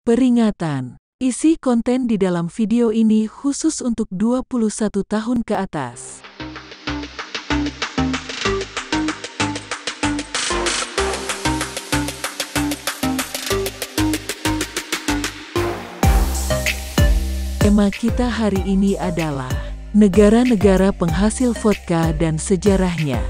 Peringatan, isi konten di dalam video ini khusus untuk 21 tahun ke atas. Tema kita hari ini adalah negara-negara penghasil vodka dan sejarahnya.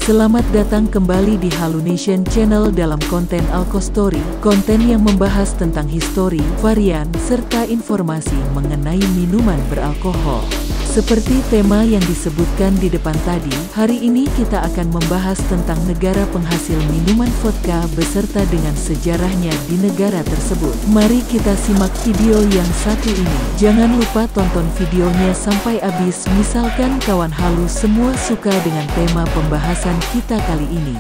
Selamat datang kembali di Halunation Channel dalam konten Alkostory, konten yang membahas tentang histori, varian, serta informasi mengenai minuman beralkohol. Seperti tema yang disebutkan di depan tadi, hari ini kita akan membahas tentang negara penghasil minuman vodka beserta dengan sejarahnya di negara tersebut. Mari kita simak video yang satu ini. Jangan lupa tonton videonya sampai habis, misalkan kawan halu semua suka dengan tema pembahasan kita kali ini.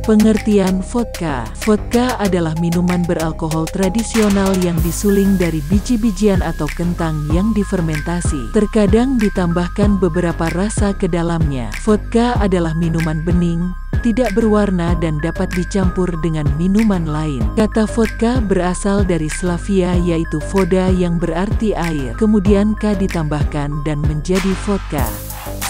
Pengertian vodka. Vodka adalah minuman beralkohol tradisional yang disuling dari biji-bijian atau kentang yang difermentasi. Terkadang ditambahkan beberapa rasa ke dalamnya. Vodka adalah minuman bening, tidak berwarna dan dapat dicampur dengan minuman lain. Kata vodka berasal dari Slavia yaitu voda yang berarti air. Kemudian K ditambahkan dan menjadi vodka.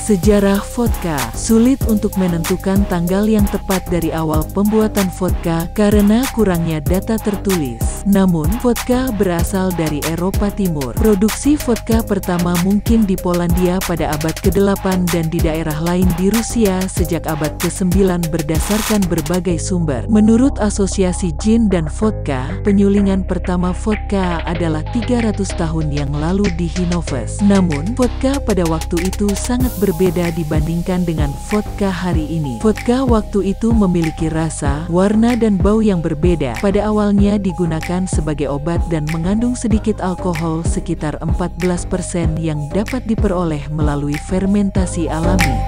Sejarah vodka. Sulit untuk menentukan tanggal yang tepat dari awal pembuatan vodka karena kurangnya data tertulis. Namun, vodka berasal dari Eropa Timur. Produksi vodka pertama mungkin di Polandia pada abad ke-8 dan di daerah lain di Rusia sejak abad ke-9 berdasarkan berbagai sumber. Menurut Asosiasi Gin dan Vodka, penyulingan pertama vodka adalah 300 tahun yang lalu di Hinoves. Namun, vodka pada waktu itu sangat berbeda dibandingkan dengan vodka hari ini. Vodka waktu itu memiliki rasa, warna dan bau yang berbeda. Pada awalnya digunakan sebagai obat dan mengandung sedikit alkohol sekitar 14% yang dapat diperoleh melalui fermentasi alami.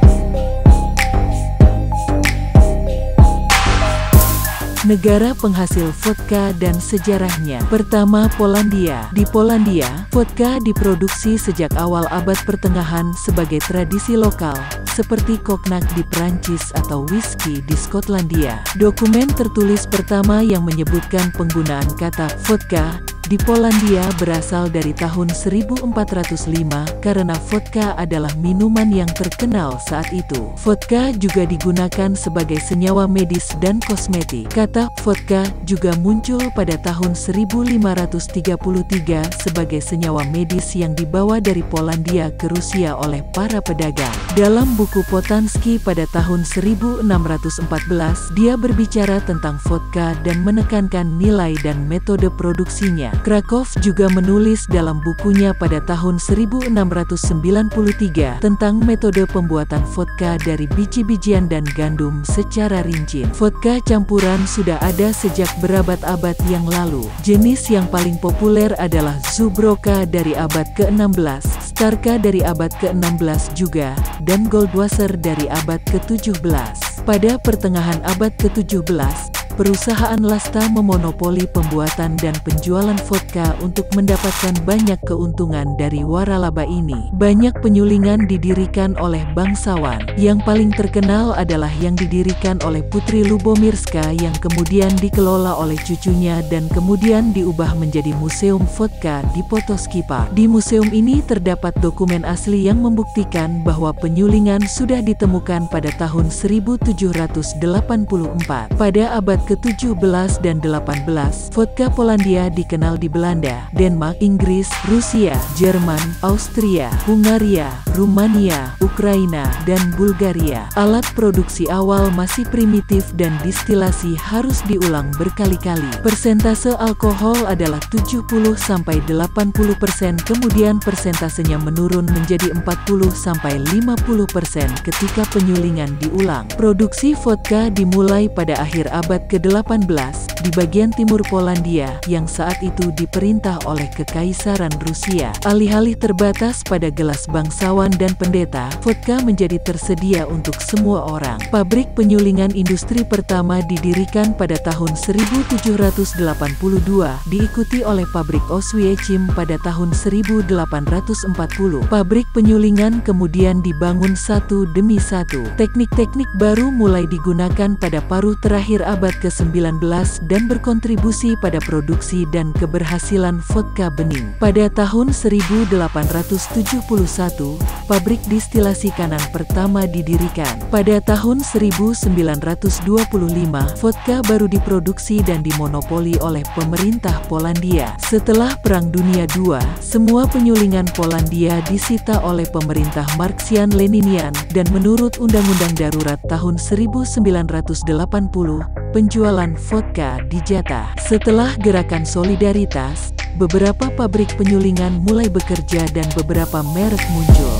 Negara penghasil vodka dan sejarahnya. Pertama, Polandia. Di Polandia, vodka diproduksi sejak awal abad pertengahan sebagai tradisi lokal, seperti koknak di Perancis atau whisky di Skotlandia. Dokumen tertulis pertama yang menyebutkan penggunaan kata vodka di Polandia berasal dari tahun 1405 karena vodka adalah minuman yang terkenal saat itu. Vodka juga digunakan sebagai senyawa medis dan kosmetik. Kata vodka juga muncul pada tahun 1533 sebagai senyawa medis yang dibawa dari Polandia ke Rusia oleh para pedagang. Dalam buku Potanski pada tahun 1614, dia berbicara tentang vodka dan menekankan nilai dan metode produksinya. Krakow juga menulis dalam bukunya pada tahun 1693 tentang metode pembuatan vodka dari biji-bijian dan gandum secara rinci. Vodka campuran sudah ada sejak berabad-abad yang lalu. Jenis yang paling populer adalah Zubroka dari abad ke-16, Starka dari abad ke-16 juga, dan Goldwasser dari abad ke-17. Pada pertengahan abad ke-17, perusahaan Lasta memonopoli pembuatan dan penjualan vodka untuk mendapatkan banyak keuntungan dari waralaba ini. Banyak penyulingan didirikan oleh bangsawan. Yang paling terkenal adalah yang didirikan oleh Putri Lubomirska yang kemudian dikelola oleh cucunya dan kemudian diubah menjadi Museum Vodka di Potosky Park. Di museum ini terdapat dokumen asli yang membuktikan bahwa penyulingan sudah ditemukan pada tahun 1784. Pada abad ke-17 dan 18, vodka Polandia dikenal di Belanda, Denmark, Inggris, Rusia, Jerman, Austria, Hungaria, Rumania, Ukraina, dan Bulgaria. Alat produksi awal masih primitif dan distilasi harus diulang berkali-kali. Persentase alkohol adalah 70–80%, kemudian persentasenya menurun menjadi 40–50% ketika penyulingan diulang. Produksi vodka dimulai pada akhir abad ke-18 di bagian timur Polandia yang saat itu diperintah oleh Kekaisaran Rusia. Alih-alih terbatas pada gelas bangsawan dan pendeta, vodka menjadi tersedia untuk semua orang. Pabrik penyulingan industri pertama didirikan pada tahun 1782, diikuti oleh pabrik Oswiecim pada tahun 1840. Pabrik penyulingan kemudian dibangun satu demi satu. Teknik-teknik baru mulai digunakan pada paruh terakhir abad ke-19 dan berkontribusi pada produksi dan keberhasilan vodka bening. Pada tahun 1871, pabrik distilasi kanan pertama didirikan. Pada tahun 1925, vodka baru diproduksi dan dimonopoli oleh pemerintah Polandia. Setelah Perang Dunia II, semua penyulingan Polandia disita oleh pemerintah Marxian-Leninian dan menurut Undang-Undang Darurat tahun 1980, penjualan vodka dijatah. Setelah gerakan solidaritas, beberapa pabrik penyulingan mulai bekerja dan beberapa merek muncul.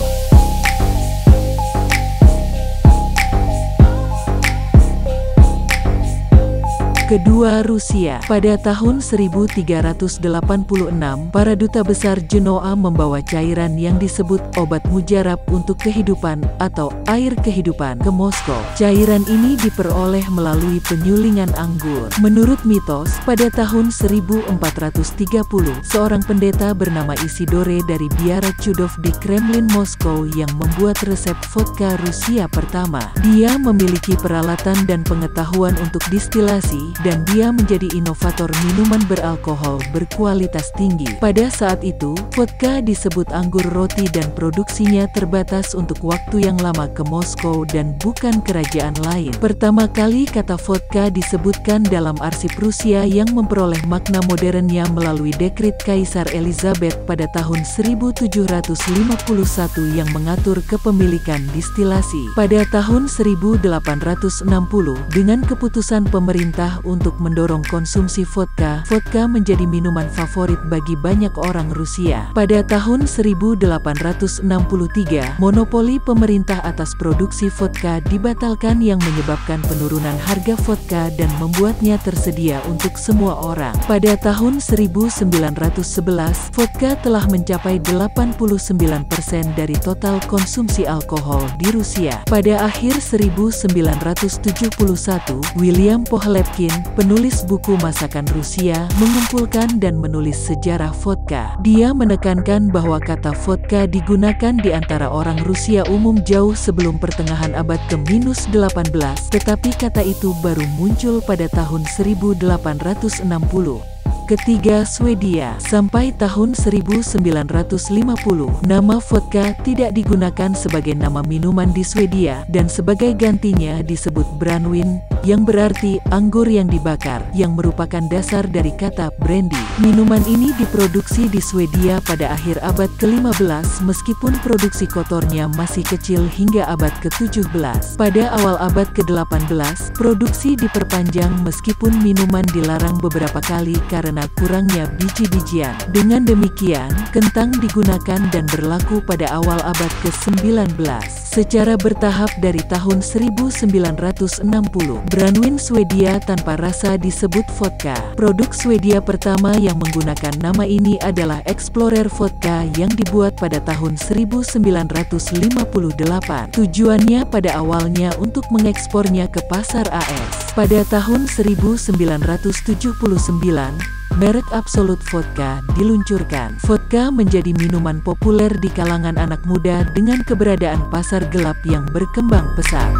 Kedua Rusia. Pada tahun 1386, para duta besar Genoa membawa cairan yang disebut obat mujarab untuk kehidupan atau air kehidupan ke Moskow. Cairan ini diperoleh melalui penyulingan anggur. Menurut mitos, pada tahun 1430, seorang pendeta bernama Isidore dari biara Chudov di Kremlin Moskow yang membuat resep vodka Rusia pertama. Dia memiliki peralatan dan pengetahuan untuk distilasi, dan dia menjadi inovator minuman beralkohol berkualitas tinggi. Pada saat itu, vodka disebut anggur roti dan produksinya terbatas untuk waktu yang lama ke Moskow dan bukan kerajaan lain. Pertama kali kata vodka disebutkan dalam arsip Rusia yang memperoleh makna modernnya melalui dekret Kaisar Elizabeth pada tahun 1751 yang mengatur kepemilikan distilasi. Pada tahun 1860, dengan keputusan pemerintah untuk mendorong konsumsi vodka, vodka menjadi minuman favorit bagi banyak orang Rusia. Pada tahun 1863, monopoli pemerintah atas produksi vodka dibatalkan yang menyebabkan penurunan harga vodka dan membuatnya tersedia untuk semua orang. Pada tahun 1911, vodka telah mencapai 89% dari total konsumsi alkohol di Rusia. Pada akhir 1971, William Pohlepkin, penulis buku masakan Rusia, mengumpulkan dan menulis sejarah vodka. Dia menekankan bahwa kata vodka digunakan di antara orang Rusia umum jauh sebelum pertengahan abad ke-18, tetapi kata itu baru muncul pada tahun 1860. Ketiga Swedia. Sampai tahun 1950, nama vodka tidak digunakan sebagai nama minuman di Swedia dan sebagai gantinya disebut brandwin, yang berarti anggur yang dibakar, yang merupakan dasar dari kata brandy. Minuman ini diproduksi di Swedia pada akhir abad ke-15 meskipun produksi kotornya masih kecil hingga abad ke-17. Pada awal abad ke-18, produksi diperpanjang meskipun minuman dilarang beberapa kali karena kurangnya biji-bijian. Dengan demikian, kentang digunakan dan berlaku pada awal abad ke-19. Secara bertahap dari tahun 1960, brandwin Swedia tanpa rasa disebut vodka. Produk Swedia pertama yang menggunakan nama ini adalah Explorer Vodka yang dibuat pada tahun 1958. Tujuannya pada awalnya untuk mengekspornya ke pasar AS. Pada tahun 1979, merek Absolut Vodka diluncurkan. Vodka menjadi minuman populer di kalangan anak muda dengan keberadaan pasar gelap yang berkembang pesat.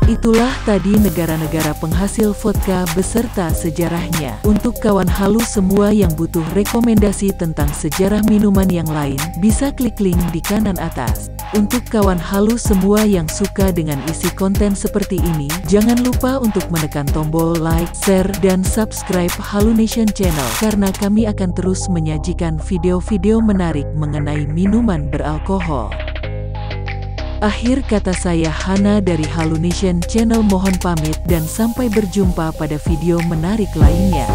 Itulah tadi negara-negara penghasil vodka beserta sejarahnya. Untuk kawan halu semua yang butuh rekomendasi tentang sejarah minuman yang lain, bisa klik link di kanan atas. Untuk kawan halu semua yang suka dengan isi konten seperti ini, jangan lupa untuk menekan tombol like, share, dan subscribe Halu Nation Channel, karena kami akan terus menyajikan video-video menarik mengenai minuman beralkohol. Akhir kata saya Hana dari Halu Nation Channel mohon pamit dan sampai berjumpa pada video menarik lainnya.